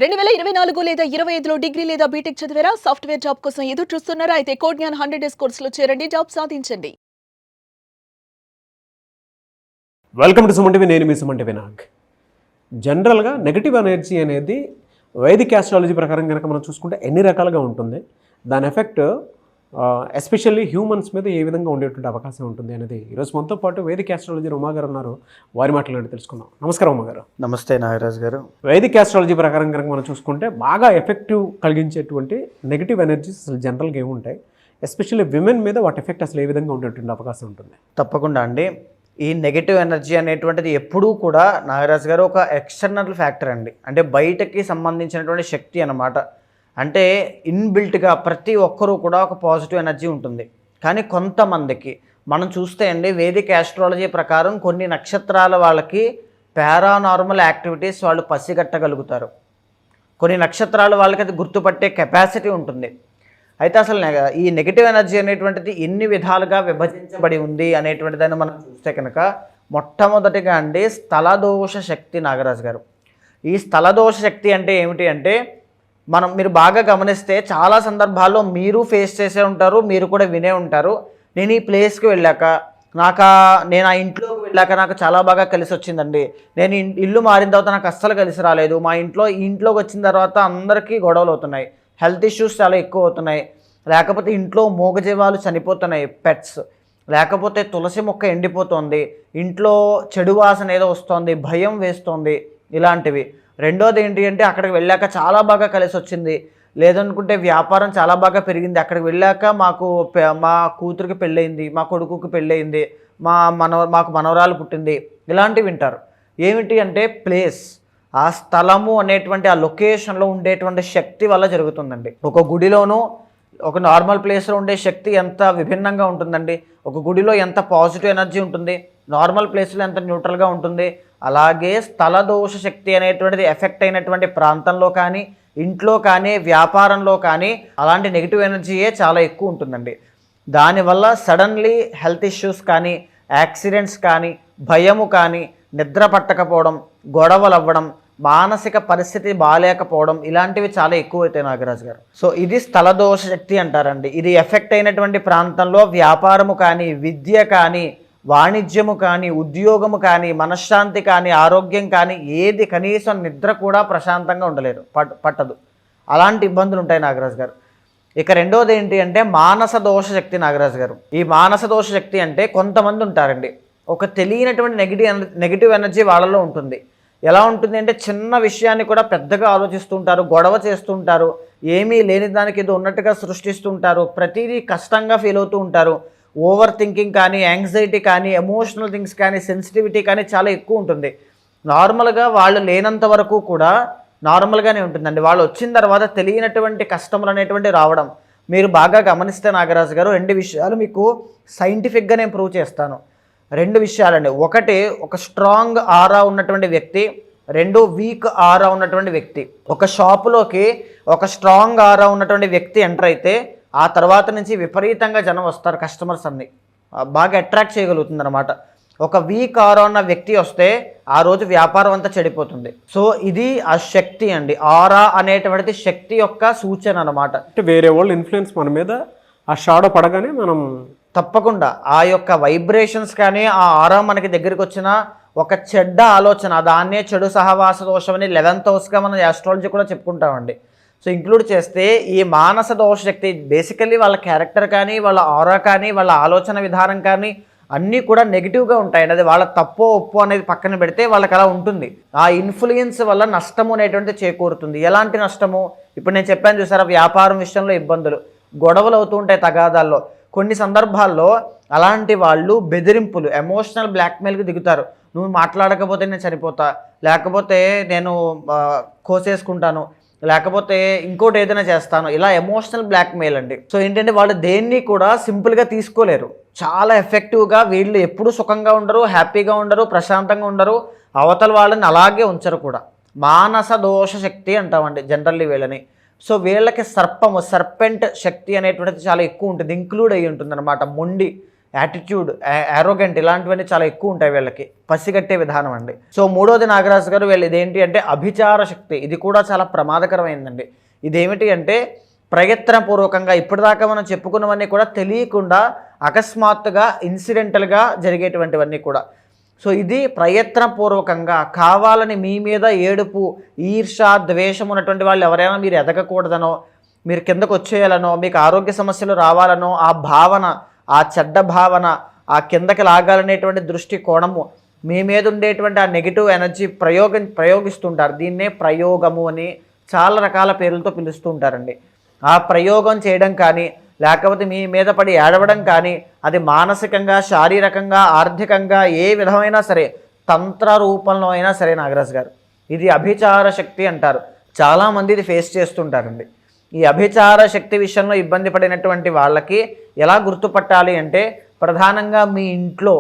2024 లేదా 25లో డిగ్రీ లేదా బీటెక్ చదివారా? సాఫ్ట్‌వేర్ జాబ్ కోసం ఎదురు చూస్తున్నారా? అయితే కోడ్ జ్ఞాన్ 100 డేస్ కోర్సులో చేరండి, జాబ్ సాధించండి. Welcome to Suman TV. నేను మీ సుమన్ టీవీ నాగ్. జనరల్గా నెగిటివ్ ఎనర్జీ అనేది వైదిక్ ఆస్ట్రాలజీ ప్రకారం కనుక మనం చూసుకుంటే ఎన్ని రకాలుగా ఉంటుంది, దాని ఎఫెక్ట్ ఎస్పెషల్లీ హ్యూమన్స్ మీద ఏ విధంగా ఉండేటువంటి అవకాశం ఉంటుంది అనేది ఈరోజు మనతో పాటు వేదిక్ ఆస్ట్రాలజీ ఉమా గారు ఉన్నారు. వారి మాటలు తెలుసుకుందాం. నమస్కారం ఉమా గారు. నమస్తే నాగరాజ్ గారు. వైదిక్ ఆస్ట్రాలజీ ప్రకారం కనుక మనం చూసుకుంటే బాగా ఎఫెక్టివ్ కలిగించేటువంటి నెగిటివ్ ఎనర్జీస్ అసలు జనరల్గా ఏముంటాయి, ఎస్పెషల్లీ విమెన్ మీద వాటి ఎఫెక్ట్ అసలు ఏ విధంగా ఉండేటువంటి అవకాశం ఉంటుంది? తప్పకుండా అండి. ఈ నెగిటివ్ ఎనర్జీ అనేటువంటిది ఎప్పుడూ కూడా నాగరాజ్ గారు ఒక ఎక్స్టర్నల్ ఫ్యాక్టర్ అండి. అంటే బయటకి సంబంధించినటువంటి శక్తి అన్నమాట. అంటే ఇన్బిల్ట్గా ప్రతి ఒక్కరూ కూడా ఒక పాజిటివ్ ఎనర్జీ ఉంటుంది. కానీ కొంతమందికి మనం చూస్తే అండి, వేదిక్ ఆస్ట్రాలజీ ప్రకారం కొన్ని నక్షత్రాల వాళ్ళకి పారానార్మల్ యాక్టివిటీస్ వాళ్ళు పసిగట్టగలుగుతారు. కొన్ని నక్షత్రాల వాళ్ళకి అది గుర్తుపట్టే కెపాసిటీ ఉంటుంది. అయితే అసలు ఈ నెగిటివ్ ఎనర్జీ అనేటువంటిది ఎన్ని విధాలుగా విభజించబడి ఉంది అనేటువంటి దాన్ని మనం చూస్తే కనుక, మొట్టమొదటిగా అండి స్థలదోష శక్తి. నాగరాజు గారు, ఈ స్థలదోష శక్తి అంటే ఏమిటి అంటే, మీరు బాగా గమనిస్తే చాలా సందర్భాల్లో మీరు ఫేస్ చేసే ఉంటారు, మీరు కూడా వినే ఉంటారు. నేను ఈ ప్లేస్కి వెళ్ళాక నేను ఆ ఇంట్లోకి వెళ్ళాక నాకు చాలా బాగా కలిసి వచ్చిందండి. నేను ఇల్లు మారిన తర్వాత నాకు అస్సలు కలిసి రాలేదు. మా ఇంట్లోకి వచ్చిన తర్వాత అందరికీ గొడవలు అవుతున్నాయి, హెల్త్ ఇష్యూస్ చాలా ఎక్కువ అవుతున్నాయి, లేకపోతే ఇంట్లో మూగజీవాలు చనిపోతున్నాయి, పెట్స్, లేకపోతే తులసి మొక్క ఎండిపోతుంది, ఇంట్లో చెడు వాసన ఏదో వస్తుంది, భయం వేస్తుంది, ఇలాంటివి. రెండోది ఏంటి అంటే, అక్కడికి వెళ్ళాక చాలా బాగా కలిసి వచ్చింది, లేదనుకుంటే వ్యాపారం చాలా బాగా పెరిగింది, అక్కడికి వెళ్ళాక మా కూతురికి పెళ్ళయింది, మా కొడుకుకి పెళ్ళయింది, మాకు మనవరాలు పుట్టింది, ఇలాంటివి వింటారు. ఏమిటి అంటే ప్లేస్, ఆ స్థలము అనేటువంటి ఆ లొకేషన్లో ఉండేటువంటి శక్తి వల్ల జరుగుతుందండి. ఒక గుడిలోనూ ఒక నార్మల్ ప్లేస్లో ఉండే శక్తి ఎంత విభిన్నంగా ఉంటుందండి. ఒక గుడిలో ఎంత పాజిటివ్ ఎనర్జీ ఉంటుంది, నార్మల్ ప్లేస్లో ఎంత న్యూట్రల్గా ఉంటుంది. అలాగే స్థలదోష శక్తి అనేటువంటిది ఎఫెక్ట్ అయినటువంటి ప్రాంతంలో కానీ, ఇంట్లో కానీ, వ్యాపారంలో కానీ అలాంటి నెగిటివ్ ఎనర్జీయే చాలా ఎక్కువ ఉంటుందండి. దానివల్ల సడన్లీ హెల్త్ ఇష్యూస్ కానీ, యాక్సిడెంట్స్ కానీ, భయము కానీ, నిద్ర పట్టకపోవడం, గొడవలు అవ్వడం, మానసిక పరిస్థితి బాగాలేకపోవడం, ఇలాంటివి చాలా ఎక్కువైతాయి నాగరాజు గారు. సో ఇది స్థలదోష శక్తి అంటారండి. ఇది ఎఫెక్ట్ అయినటువంటి ప్రాంతంలో వ్యాపారము కానీ, విద్య కానీ, వాణిజ్యము కానీ, ఉద్యోగము కానీ, మనశ్శాంతి కానీ, ఆరోగ్యం కానీ, ఏది కనీసం నిద్ర కూడా ప్రశాంతంగా ఉండలేరు, పట్టదు. అలాంటి ఇబ్బందులు ఉంటాయి నాగరాజు గారు. ఇక రెండోది ఏంటి అంటే మానస దోష శక్తి. నాగరాజు గారు, ఈ మానస దోష శక్తి అంటే కొంతమంది ఉంటారండి, ఒక తెలియనటువంటి నెగిటివ్ ఎనర్జీ వాళ్ళలో ఉంటుంది. ఎలా ఉంటుంది అంటే, చిన్న విషయాన్ని కూడా పెద్దగా ఆలోచిస్తుంటారు, గొడవ చేస్తుంటారు, ఏమీ లేని దానికి ఏదో ఉన్నట్టుగా సృష్టిస్తుంటారు, ప్రతిదీ కష్టంగా ఫీల్ అవుతూ ఉంటారు. ఓవర్ థింకింగ్ కానీ, యాంగ్జైటీ కానీ, ఎమోషనల్ థింగ్స్ కానీ, సెన్సిటివిటీ కానీ చాలా ఎక్కువ ఉంటుంది. నార్మల్గా వాళ్ళు లేనంత వరకు కూడా నార్మల్గానే ఉంటుందండి. వాళ్ళు వచ్చిన తర్వాత తెలియనటువంటి కష్టములు అనేటువంటి రావడం మీరు బాగా గమనిస్తే నాగరాజు గారు, 2 విషయాలు మీకు సైంటిఫిక్గా నేను ప్రూవ్ చేస్తాను. 2 విషయాలండి. ఒకటి, ఒక స్ట్రాంగ్ ఆరా ఉన్నటువంటి వ్యక్తి, 2 వీక్ ఆరా ఉన్నటువంటి వ్యక్తి. ఒక షాపులోకి ఒక స్ట్రాంగ్ ఆరా ఉన్నటువంటి వ్యక్తి ఎంటర్ అయితే ఆ తర్వాత నుంచి విపరీతంగా జనం వస్తారు, కస్టమర్స్ అన్ని బాగా అట్రాక్ట్ చేయగలుగుతుంది అనమాట. ఒక వీక్ ఆరా ఉన్న వ్యక్తి వస్తే ఆ రోజు వ్యాపారం అంతా చెడిపోతుంది. సో ఇది ఆ శక్తి అండి. ఆరా అనేటువంటిది శక్తి యొక్క సూచన అనమాట. అంటే వేరే వాళ్ళు ఇన్ఫ్లుయెన్స్ మన మీద ఆ షాడో పడగానే మనం తప్పకుండా ఆ యొక్క వైబ్రేషన్స్ కానీ, ఆ ఆరా మనకి దగ్గరికి వచ్చిన ఒక చెడ్డ ఆలోచన, దాన్నే చెడు సహవాస దోషం అని 11th హౌస్గా మనం ఆస్ట్రాలజీ కూడా చెప్పుకుంటామండి. సో ఇంక్లూడ్ చేస్తే ఈ మానస దోష శక్తి బేసికల్లీ వాళ్ళ క్యారెక్టర్ కానీ, వాళ్ళ ఆరా కానీ, వాళ్ళ ఆలోచన విధానం కానీ అన్నీ కూడా నెగిటివ్గా ఉంటాయండి. అది వాళ్ళ తప్పో ఒప్పో అనేది పక్కన పెడితే వాళ్ళకి అలా ఉంటుంది. ఆ ఇన్ఫ్లుయెన్స్ వల్ల నష్టము అనేటువంటిది చేకూరుతుంది. ఎలాంటి నష్టము? ఇప్పుడు నేను చెప్పాను చూసారా, వ్యాపారం విషయంలో ఇబ్బందులు, గొడవలు అవుతూ ఉంటాయి తగాదాల్లో. కొన్ని సందర్భాల్లో అలాంటి వాళ్ళు బెదిరింపులు, ఎమోషనల్ బ్లాక్మెయిల్కి దిగుతారు. నువ్వు మాట్లాడకపోతే నేను చనిపోతా, లేకపోతే నేను కోసేసుకుంటాను, లేకపోతే ఇంకోటి ఏదైనా చేస్తాను, ఇలా ఎమోషనల్ బ్లాక్మెయిల్ అండి. సో ఏంటంటే వాళ్ళు దేన్ని కూడా సింపుల్గా తీసుకోలేరు. చాలా ఎఫెక్టివ్గా వీళ్ళు ఎప్పుడు సుఖంగా ఉండరు, హ్యాపీగా ఉండరు, ప్రశాంతంగా ఉండరు, అవతల వాళ్ళని అలాగే ఉంచరు కూడా. మానస దోష శక్తి అంటామండి జనరల్లీ వీళ్ళని. సో వీళ్ళకి సర్పెంట్ శక్తి అనేటువంటిది చాలా ఎక్కువ ఉంటుంది, ఇంక్లూడ్ అయ్యి ఉంటుంది అనమాట. మొండి, యాటిట్యూడ్, యారోగెంట్ ఇలాంటివన్నీ చాలా ఎక్కువ ఉంటాయి వీళ్ళకి, పసిగట్టే విధానం అండి. సో మూడోది నాగరాజు గారు వీళ్ళు ఇదేంటి అంటే అభిచార శక్తి. ఇది కూడా చాలా ప్రమాదకరమైందండి. ఇదేమిటి అంటే ప్రయత్నపూర్వకంగా ఇప్పటిదాకా మనం చెప్పుకున్నవన్నీ కూడా తెలియకుండా అకస్మాత్తుగా ఇన్సిడెంటల్గా జరిగేటువంటివన్నీ కూడా. సో ఇది ప్రయత్నపూర్వకంగా కావాలని మీ మీద ఏడుపు, ఈర్ష, ద్వేషం ఉన్నటువంటి వాళ్ళు ఎవరైనా మీరు ఎదగకూడదనో, మీరు కిందకు వచ్చేయాలనో, మీకు ఆరోగ్య సమస్యలు రావాలనో, ఆ భావన, ఆ చెడ్డ భావన, ఆ కిందకి లాగాలనేటువంటి దృష్టి కోణము, మీ మీద ఉండేటువంటి ఆ నెగిటివ్ ఎనర్జీ ప్రయోగిస్తుంటారు. దీన్నే ప్రయోగము అని చాలా రకాల పేర్లతో పిలుస్తూ ఉంటారండి. ఆ ప్రయోగం చేయడం కానీ లేకపోతే మీ మీద పడి ఏడవడం కానీ అది మానసికంగా, శారీరకంగా, ఆర్థికంగా ఏ విధమైనా సరే, తంత్ర రూపంలో అయినా సరే నాగరాజు గారు ఇది అభిచార శక్తి అంటారు. చాలామంది ఇది ఫేస్ చేస్తుంటారండి. ఈ అభిచార శక్తి విషయంలో ఇబ్బంది పడినటువంటి వాళ్ళకి ఎలా గుర్తుపట్టాలి అంటే ప్రధానంగా మీ ఇంట్లో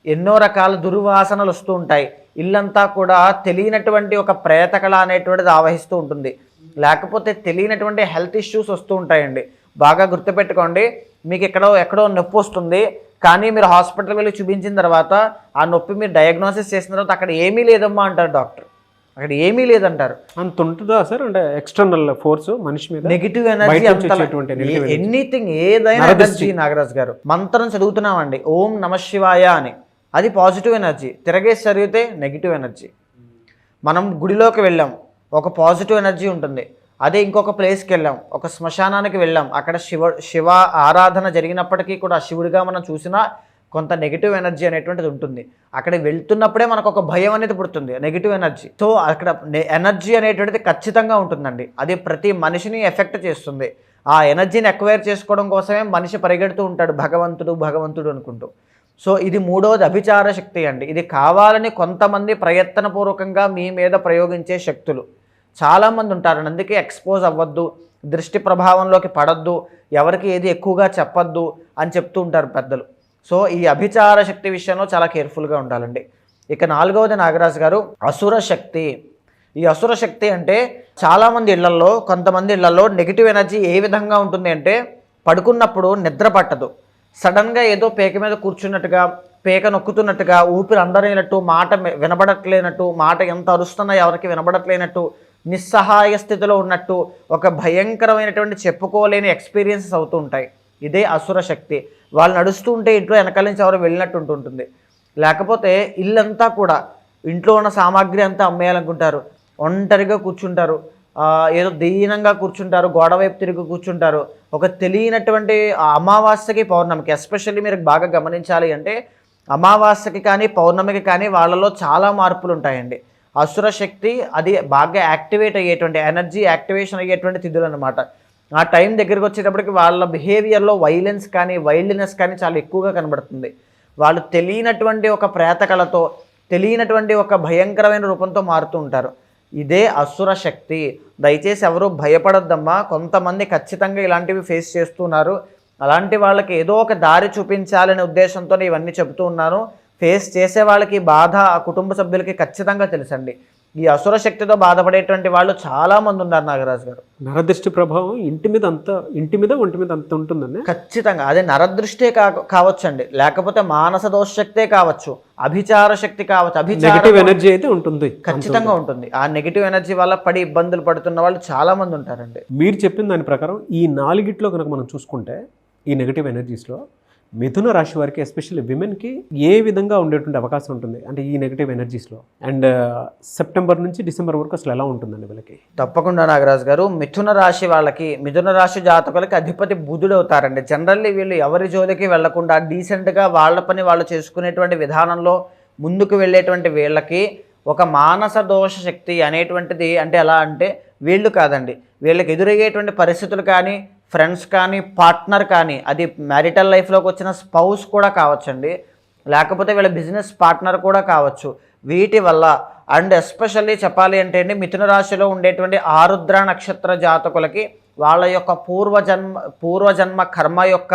ఎన్నో రకాల దుర్వాసనలు వస్తూ ఉంటాయి. ఇల్లంతా కూడా తెలియనటువంటి ఒక ప్రేతకళ అనేటువంటిది ఆవహిస్తూ ఉంటుంది. లేకపోతే తెలియనటువంటి హెల్త్ ఇష్యూస్ వస్తూ ఉంటాయండి. బాగా గుర్తుపెట్టుకోండి, మీకు ఎక్కడో నొప్పి వస్తుంది, కానీ మీరు హాస్పిటల్కి వెళ్ళి చూపించిన తర్వాత ఆ నొప్పి మీరు డయాగ్నోసిస్ చేసిన తర్వాత అక్కడ ఏమీ లేదమ్మా అంటారు డాక్టర్, అక్కడ ఏమీ లేదంటారు. అంత ఉంటుందా సార్? అంటే ఎక్స్టర్నల్ ఫోర్స్ మనిషి మీద నెగిటివ్ ఎనర్జీ, ఎనీథింగ్, ఏదైనా ఎనర్జీ నాగరాజు గారు. మంత్రం చదువుతున్నామండి, ఓం నమ శివాయ అని, అది పాజిటివ్ ఎనర్జీ. తిరగేసి చదివితే నెగిటివ్ ఎనర్జీ. మనం గుడిలోకి వెళ్ళాం, ఒక పాజిటివ్ ఎనర్జీ ఉంటుంది. అదే ఇంకొక ప్లేస్కి వెళ్ళాం, ఒక శ్మశానానికి వెళ్ళాం, అక్కడ శివ ఆరాధన జరిగినప్పటికీ కూడా శివుడిగా మనం చూసినా కొంత నెగిటివ్ ఎనర్జీ అనేటువంటిది ఉంటుంది. అక్కడ వెళ్తున్నప్పుడే మనకు ఒక భయం అనేది పుడుతుంది, నెగిటివ్ ఎనర్జీ. సో అక్కడ ఎనర్జీ అనేటువంటిది ఖచ్చితంగా ఉంటుందండి. అది ప్రతి మనిషిని ఎఫెక్ట్ చేస్తుంది. ఆ ఎనర్జీని ఎక్వైర్ చేసుకోవడం కోసమే మనిషి పరిగెడుతూ ఉంటాడు, భగవంతుడు అనుకుంటూ. సో ఇది మూడవది అభిచార శక్తి అండి. ఇది కావాలని కొంతమంది ప్రయత్నపూర్వకంగా మీ మీద ప్రయోగించే శక్తులు చాలామంది ఉంటారండి. అందుకే ఎక్స్పోజ్ అవ్వద్దు, దృష్టి ప్రభావంలోకి పడద్దు, ఎవరికి ఏది ఎక్కువగా చెప్పద్దు అని చెప్తూ ఉంటారు పెద్దలు. సో ఈ అభిచార శక్తి విషయంలో చాలా కేర్ఫుల్గా ఉండాలండి. ఇక నాలుగవది నాగరాజు గారు అసుర శక్తి. ఈ అసుర శక్తి అంటే చాలామంది ఇళ్లలో, కొంతమంది ఇళ్లలో నెగిటివ్ ఎనర్జీ ఏ విధంగా ఉంటుంది అంటే పడుకున్నప్పుడు నిద్ర పట్టదు, సడన్గా ఏదో పేక మీద కూర్చున్నట్టుగా, పేక నొక్కుతున్నట్టుగా, ఊపిరి అందరైనట్టు, మాట వినబడట్లేనట్టు, మాట ఎంత అరుస్తున్నా ఎవరికి వినబడట్లేనట్టు, నిస్సహాయ స్థితిలో ఉన్నట్టు, ఒక భయంకరమైనటువంటి చెప్పుకోలేని ఎక్స్పీరియన్సెస్ అవుతూ ఉంటాయి. ఇదే అసుర శక్తి. వాళ్ళు నడుస్తూ ఉంటే ఇంట్లో వెనకాల నుంచి ఎవరు వెళ్ళినట్టు ఉంటుంటుంది. లేకపోతే ఇల్లంతా కూడా, ఇంట్లో ఉన్న సామాగ్రి అంతా అమ్మేయాలనుకుంటారు, ఒంటరిగా కూర్చుంటారు, ఏదో దీనంగా కూర్చుంటారు, గోడ వైపు తిరిగి కూర్చుంటారు. ఒక తెలియనటువంటి అమావాస్యకి పౌర్ణమికి, ఎస్పెషల్లీ మీరు బాగా గమనించాలి అంటే అమావాస్యకి కానీ పౌర్ణమికి కానీ వాళ్ళలో చాలా మార్పులు ఉంటాయండి. అసుర శక్తి అది బాగా యాక్టివేట్ అయ్యేటువంటి, ఎనర్జీ యాక్టివేషన్ అయ్యేటువంటి తిథులు అనమాట. ఆ టైం దగ్గరికి వచ్చేటప్పటికి వాళ్ళ బిహేవియర్లో వైలెన్స్ కానీ వైల్డ్నెస్ కానీ చాలా ఎక్కువగా కనబడుతుంది. వాళ్ళు తెలియనటువంటి ఒక ప్రేతకళతో, తెలియనటువంటి ఒక భయంకరమైన రూపంతో మారుతూ ఉంటారు. ఇదే అసుర శక్తి. దయచేసి ఎవరు భయపడొద్దమ్మా. కొంతమంది ఖచ్చితంగా ఇలాంటివి ఫేస్ చేస్తున్నారు. అలాంటి వాళ్ళకి ఏదో ఒక దారి చూపించాలనే ఉద్దేశంతో ఇవన్నీ చెబుతూ ఉన్నాను. ఫేస్ చేసే వాళ్ళకి బాధ ఆ కుటుంబ సభ్యులకి ఖచ్చితంగా తెలుసండి. ఈ అసుర శక్తితో బాధపడేటువంటి వాళ్ళు చాలామంది ఉన్నారు నాగరాజు గారు. నరదృష్టి ప్రభావం ఇంటి మీద ఒంటి మీద అంత ఉంటుందండి. ఖచ్చితంగా అదే నరదృష్టే కావచ్చండి, లేకపోతే మానస దోష శక్తే కావచ్చు, అభిచార శక్తి కావచ్చు. నెగిటివ్ ఎనర్జీ అయితే ఉంటుంది, ఖచ్చితంగా ఉంటుంది. ఆ నెగిటివ్ ఎనర్జీ వల్ల పడి ఇబ్బందులు పడుతున్న వాళ్ళు చాలా మంది ఉంటారండి. మీరు చెప్పిన దాని ప్రకారం ఈ నాలుగిట్లో కనుక మనం చూసుకుంటే, ఈ నెగిటివ్ ఎనర్జీస్లో మిథున రాశి వారికి, ఎస్పెషల్లీ విమెన్కి ఏ విధంగా ఉండేటువంటి అవకాశం ఉంటుంది అంటే ఈ నెగిటివ్ ఎనర్జీస్లో? అండ్ సెప్టెంబర్ నుంచి డిసెంబర్ వరకు అసలు ఎలా ఉంటుందండి వీళ్ళకి? తప్పకుండా నాగరాజు గారు, మిథున రాశి వాళ్ళకి, మిథున రాశి జాతకులకి అధిపతి బుధుడు అవుతారండి. జనరల్లీ వీళ్ళు ఎవరి జోలికి వెళ్లకుండా డీసెంట్గా వాళ్ళ పని వాళ్ళు చేసుకునేటువంటి విధానంలో ముందుకు వెళ్ళేటువంటి వీళ్ళకి ఒక మానస దోష శక్తి అనేటువంటిది, అంటే ఎలా అంటే వీళ్ళు కాదండి, వీళ్ళకి ఎదురయ్యేటువంటి పరిస్థితులు కానీ, ఫ్రెండ్స్ కానీ, పార్ట్నర్ కానీ, అది మ్యారిటల్ లైఫ్లోకి వచ్చిన స్పౌస్ కూడా కావచ్చండి, లేకపోతే వీళ్ళ బిజినెస్ పార్ట్నర్ కూడా కావచ్చు. వీటి వల్ల అండ్ ఎస్పెషల్లీ చెప్పాలి అంటే అండి, మిథున రాశిలో ఉండేటువంటి ఆరుద్ర నక్షత్ర జాతకులకి వాళ్ళ యొక్క పూర్వజన్మ కర్మ యొక్క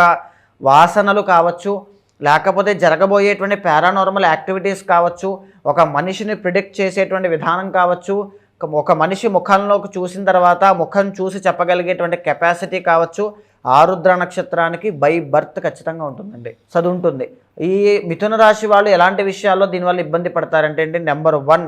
వాసనలు కావచ్చు, లేకపోతే జరగబోయేటువంటి పారానార్మల్ యాక్టివిటీస్ కావచ్చు, ఒక మనిషిని ప్రిడిక్ట్ చేసేటువంటి విధానం కావచ్చు, ఒక మనిషి ముఖంలోకి చూసిన తర్వాత ముఖం చూసి చెప్పగలిగేటువంటి కెపాసిటీ కావచ్చు, ఆరుద్ర నక్షత్రానికి బై బర్త్ ఖచ్చితంగా ఉంటుందండి, చదువు ఉంటుంది. ఈ మిథున రాశి వాళ్ళు ఎలాంటి విషయాల్లో దీనివల్ల ఇబ్బంది పడతారంటే అండి, నెంబర్ 1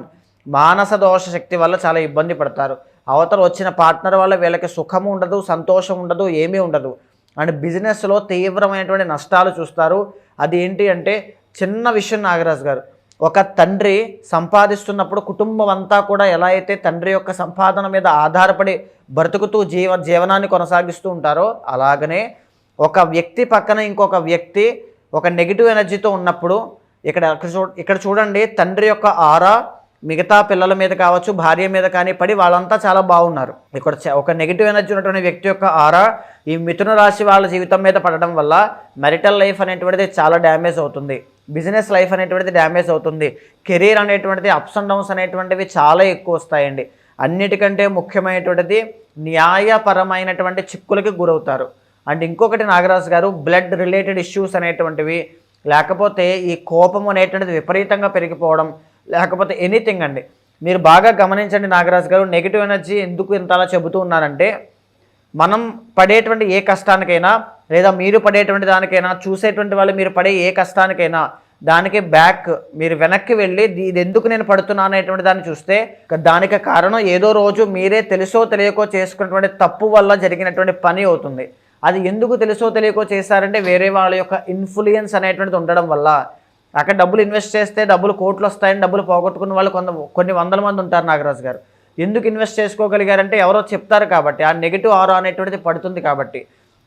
మానస దోష శక్తి వల్ల చాలా ఇబ్బంది పడతారు. అవతల వచ్చిన పార్ట్నర్ వల్ల వీళ్ళకి సుఖము ఉండదు, సంతోషం ఉండదు, ఏమీ ఉండదు. అండ్ బిజినెస్లో తీవ్రమైనటువంటి నష్టాలు చూస్తారు. అది ఏంటి అంటే చిన్న విషయం నాగరాజు గారు, ఒక తండ్రి సంపాదిస్తున్నప్పుడు కుటుంబం అంతా కూడా ఎలా అయితే తండ్రి యొక్క సంపాదన మీద ఆధారపడి బ్రతుకుతూ జీవనాన్ని కొనసాగిస్తూ ఉంటారో, అలాగనే ఒక వ్యక్తి పక్కన ఇంకొక వ్యక్తి ఒక నెగిటివ్ ఎనర్జీతో ఉన్నప్పుడు ఇక్కడ చూడండి, తండ్రి యొక్క ఆరా మిగతా పిల్లల మీద కావచ్చు, భార్య మీద కానీ పడి వాళ్ళంతా చాలా బాగున్నారు. ఇక్కడ ఒక నెగిటివ్ ఎనర్జీ ఉన్నటువంటి వ్యక్తి యొక్క ఆరా ఈ మిథున రాశి వాళ్ళ జీవితం మీద పడడం వల్ల మెరిటల్ లైఫ్ అనేటువంటిది చాలా డ్యామేజ్ అవుతుంది, బిజినెస్ లైఫ్ అనేటువంటిది డ్యామేజ్ అవుతుంది, కెరీర్ అనేటువంటిది అప్స్ అండ్ డౌన్స్ అనేటువంటివి చాలా ఎక్కువ వస్తాయండి. అన్నిటికంటే ముఖ్యమైనటువంటిది న్యాయపరమైనటువంటి చిక్కులకి గురవుతారు. అండ్ ఇంకొకటి నాగరాజు గారు, బ్లడ్ రిలేటెడ్ ఇష్యూస్ అనేటువంటివి, లేకపోతే ఈ కోపం అనేటువంటిది విపరీతంగా పెరిగిపోవడం, లేకపోతే ఎనీథింగ్ అండి. మీరు బాగా గమనించండి నాగరాజు గారు, నెగిటివ్ ఎనర్జీ ఎందుకు ఇంతలా చెబుతూ ఉన్నారంటే, మనం పడేటువంటి ఏ కష్టానికైనా లేదా మీరు పడేటువంటి దానికైనా, చూసేటువంటి వాళ్ళు మీరు పడే ఏ కష్టానికైనా దానికి బ్యాక్ మీరు వెనక్కి వెళ్ళి ఇది ఎందుకు నేను పడుతున్నాను అనేటువంటి దాన్ని చూస్తే దానికి కారణం ఏదో రోజు మీరే తెలుసో తెలియకో చేసుకున్నటువంటి తప్పు వల్ల జరిగినటువంటి పని అవుతుంది. అది ఎందుకు తెలుసో తెలియకో చేశారంటే వేరే వాళ్ళ యొక్క ఇన్ఫ్లుయెన్స్ అనేటువంటిది ఉండడం వల్ల. అక్కడ డబ్బులు ఇన్వెస్ట్ చేస్తే డబ్బులు కోట్లు వస్తాయని డబ్బులు పోగొట్టుకున్న వాళ్ళు కొన్ని వందల మంది ఉంటారు నాగరాజు గారు. ఎందుకు ఇన్వెస్ట్ చేసుకోగలిగారంటే ఎవరో చెప్తారు కాబట్టి, ఆ నెగిటివ్ ఆరా అనేటువంటిది పడుతుంది కాబట్టి.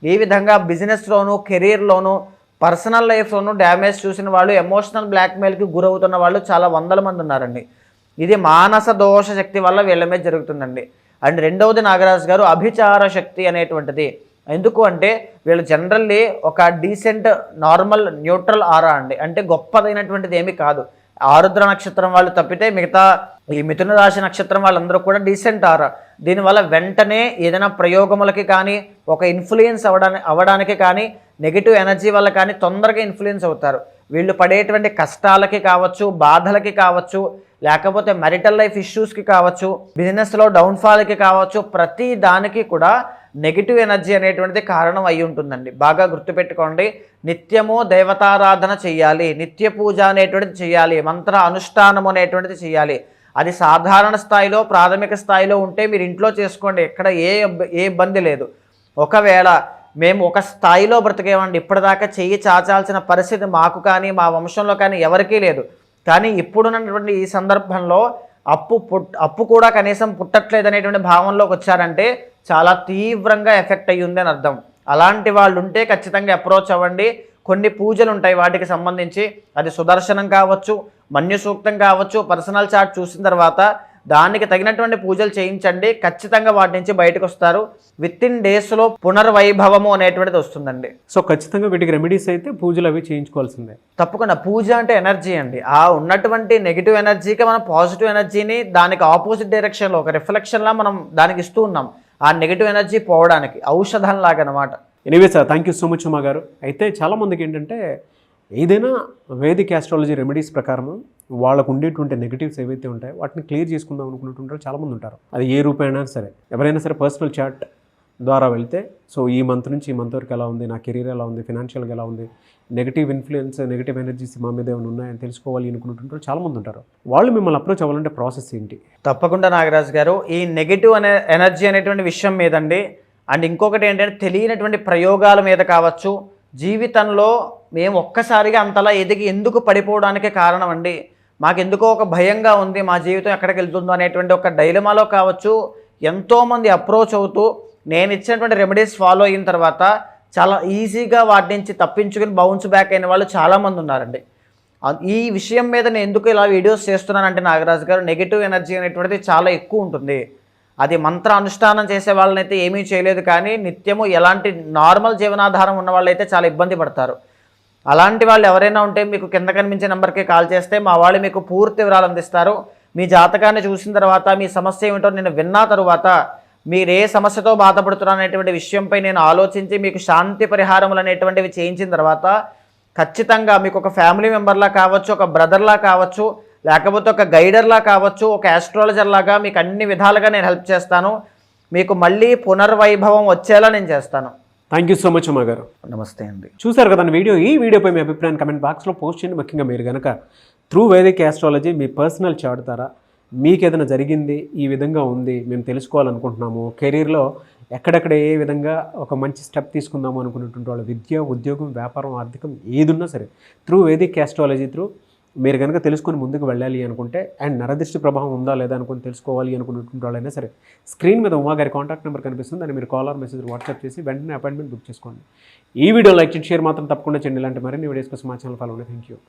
ఈ విధంగా బిజినెస్లోను, కెరీర్లోను, పర్సనల్ లైఫ్లోనూ డ్యామేజ్ చూసిన వాళ్ళు, ఎమోషనల్ బ్లాక్మెయిల్కి గురవుతున్న వాళ్ళు చాలా వందల మంది ఉన్నారండి. ఇది మానస దోష శక్తి వల్ల వీళ్ళ మీద జరుగుతుందండి. అండ్ రెండవది నాగరాజు గారు, అభిచార శక్తి అనేటువంటిది. ఎందుకు అంటే వీళ్ళు జనరల్లీ ఒక డీసెంట్ నార్మల్ న్యూట్రల్ ఆరా అండి, అంటే గొప్పదైనటువంటిది ఏమీ కాదు. ఆరుద్ర నక్షత్రం వాళ్ళు తప్పితే మిగతా ఈ మిథున రాశి నక్షత్రం వాళ్ళందరూ కూడా డీసెంట్ ఆరా. దీనివల్ల వెంటనే ఏదైనా ప్రయోగములకి కానీ, ఒక ఇన్ఫ్లుయెన్స్ అవ్వడానికి కానీ, నెగిటివ్ ఎనర్జీ వల్ల కానీ తొందరగా ఇన్ఫ్లుయెన్స్ అవుతారు. వీళ్ళు పడేటువంటి కష్టాలకి కావచ్చు, బాధలకి కావచ్చు, లేకపోతే మ్యారిటల్ లైఫ్ ఇష్యూస్కి కావచ్చు, బిజినెస్లో డౌన్ఫాల్కి కావచ్చు, ప్రతి దానికి కూడా నెగిటివ్ ఎనర్జీ అనేటువంటిది కారణం అయి ఉంటుందండి. బాగా గుర్తుపెట్టుకోండి, నిత్యము దేవతారాధన చేయాలి, నిత్య పూజ అనేటువంటిది చేయాలి, మంత్ర అనుష్ఠానం అనేటువంటిది చేయాలి. అది సాధారణ స్థాయిలో, ప్రాథమిక స్థాయిలో ఉంటే మీరు ఇంట్లో చేసుకోండి, ఎక్కడ ఏ ఇబ్బంది లేదు. ఒకవేళ మేము ఒక స్థాయిలో బ్రతికేమండి, ఇప్పటిదాకా చెయ్యి చాచాల్సిన పరిస్థితి మాకు కానీ మా వంశంలో కానీ ఎవరికీ లేదు. కానీ ఇప్పుడున్నటువంటి ఈ సందర్భంలో అప్పు కూడా కనీసం పుట్టట్లేదు అనేటువంటి భావనలోకి వచ్చారంటే చాలా తీవ్రంగా ఎఫెక్ట్ అయ్యి ఉంది అని అర్థం. అలాంటి వాళ్ళు ఉంటే ఖచ్చితంగా అప్రోచ్ అవ్వండి. కొన్ని పూజలు ఉంటాయి వాటికి సంబంధించి, అది సుదర్శనం కావచ్చు, మన్యు సూక్తం కావచ్చు, పర్సనల్ చార్ట్ చూసిన తర్వాత దానికి తగినటువంటి పూజలు చేయించండి, ఖచ్చితంగా వాటి నుంచి బయటకు వస్తారు. విత్ ఇన్ డేస్లో పునర్వైభవము అనేటువంటిది వస్తుందండి. సో ఖచ్చితంగా వీటికి రెమెడీస్ అయితే పూజలు అవి చేయించుకోవాల్సిందే. తప్పకుండా. పూజ అంటే ఎనర్జీ అండి, ఆ ఉన్నటువంటి నెగిటివ్ ఎనర్జీకి మనం పాజిటివ్ ఎనర్జీని దానికి ఆపోజిట్ డైరెక్షన్లో ఒక రిఫ్లెక్షన్లా మనం దానికి ఇస్తూ ఉన్నాం, ఆ నెగిటివ్ ఎనర్జీ పోవడానికి ఔషధం లాగా అనమాట. Anyway sir, thank you so much Uma గారు. అయితే చాలామందికి ఏంటంటే ఏదైనా వేదిక్ ఆస్ట్రాలజీ రెమెడీస్ ప్రకారము వాళ్ళకు ఉండేటువంటి నెగిటివ్స్ ఏవైతే ఉంటాయో వాటిని క్లియర్ చేసుకుందాం అనుకుంటుంటారు చాలామంది ఉంటారు. అది ఏ రూపైనా సరే, ఎవరైనా సరే పర్సనల్ చాట్ ద్వారా వెళ్తే, సో ఈ మంత్ నుంచి ఈ మంత్ వరకు ఎలా ఉంది, నా కెరీర్ ఎలా ఉంది, ఫినాన్షియల్గా ఎలా ఉంది, నెగిటివ్ ఇన్ఫ్లుయెన్స్, నెగిటివ్ ఎనర్జీస్ మా మీద ఏమైనా ఉన్నాయని తెలుసుకోవాలి అనుకుంటుంటారు చాలామంది ఉంటారు. వాళ్ళు మిమ్మల్ని అప్రోచ్ అవ్వాలంటే ప్రాసెస్ ఏంటి? తప్పకుండా నాగరాజు గారు, ఈ నెగిటివ్ ఎనర్జీ అనేటువంటి విషయం మీదండి. అండ్ ఇంకొకటి ఏంటంటే తెలియనటువంటి ప్రయోగాల మీద కావచ్చు, జీవితంలో మేము ఒక్కసారిగా అంతలా ఎదిగి ఎందుకు పడిపోవడానికి కారణం అండి, మాకెందుకో ఒక భయంగా ఉంది, మా జీవితం ఎక్కడికి వెళ్తుందో అనేటువంటి ఒక డైలమాలో కావచ్చు ఎంతోమంది అప్రోచ్ అవుతూ నేను ఇచ్చినటువంటి రెమెడీస్ ఫాలో అయిన తర్వాత చాలా ఈజీగా వాటి నుంచి తప్పించుకుని బౌన్స్ బ్యాక్ అయిన వాళ్ళు చాలామంది ఉన్నారండి. ఈ విషయం మీద నేను ఎందుకు ఇలా వీడియోస్ చేస్తున్నానంటే నాగరాజు గారు, నెగిటివ్ ఎనర్జీ అనేటువంటిది చాలా ఎక్కువ ఉంటుంది. అది మంత్ర అనుష్ఠానం చేసే వాళ్ళనైతే ఏమీ చేయలేదు, కానీ నిత్యము ఎలాంటి నార్మల్ జీవనాధారం ఉన్న వాళ్ళైతే చాలా ఇబ్బంది పడతారు. అలాంటి వాళ్ళు ఎవరైనా ఉంటే మీకు కింద కనిపించే నెంబర్కి కాల్ చేస్తే మా వాళ్ళు మీకు పూర్తి వివరాలు అందిస్తారు. మీ జాతకాన్ని చూసిన తర్వాత మీ సమస్య ఏమిటో నేను విన్నా తరువాత మీరు ఏ సమస్యతో బాధపడుతున్నారు అనేటువంటి విషయంపై నేను ఆలోచించి మీకు శాంతి పరిహారములు అనేటువంటివి చేయించిన తర్వాత ఖచ్చితంగా మీకు ఒక ఫ్యామిలీ మెంబర్లా కావచ్చు, ఒక బ్రదర్లా కావచ్చు, లేకపోతే ఒక గైడర్లా కావచ్చు, ఒక ఆస్ట్రాలజర్ లాగా మీకు అన్ని విధాలుగా నేను హెల్ప్ చేస్తాను. మీకు మళ్ళీ పునర్వైభవం వచ్చేలా నేను చేస్తాను. Thank you so much Uma గారు. నమస్తే అండి. చూశారు కదా వీడియో. ఈ వీడియోపై మీ అభిప్రాయాన్ని కమెంట్ బాక్స్లో పోస్ట్ చేయండి. ముఖ్యంగా మీరు కనుక త్రూ వేదిక్ ఆస్ట్రాలజీ మీ పర్సనల్ చార్ట్ ద్వారా మీకు ఏదైనా జరిగింది, ఈ విధంగా ఉంది, మేము తెలుసుకోవాలనుకుంటున్నాము, కెరీర్లో ఎక్కడెక్కడ ఏ విధంగా ఒక మంచి స్టెప్ తీసుకుందాము అనుకున్నటువంటి వాళ్ళ విద్య, ఉద్యోగం, వ్యాపారం, ఆర్థికం ఏదున్నా సరే త్రూ వేదిక్ ఆస్ట్రాలజీ త్రూ మీరు కనుక తెలుసుకొని ముందుకు వెళ్ళాలి అనుకుంటే, అండ్ నరదృష్టి ప్రభావం ఉందా లేదా అనుకుని తెలుసుకోవాలి అనుకున్నటువంటి వాళ్ళైనా సరే స్క్రీన్ మీద ఉమా గారి కాంటాక్ట్ నెంబర్ కనిపిస్తుంది. దాన్ని మీరు కాల్ ఆర్ మెసేజ్ వాట్సాప్ చేసి వెంటనే అపాయింట్మెంట్ బుక్ చేసుకోండి. ఈ వీడియో లైక్ చేసి షేర్ మాత్రం తప్పకుండా చేయండి. ఇలాంటి మరిన్ని వీడియోస్ కోసం మా ఛానల్ ఫాలో అవ్వండి. Thank you.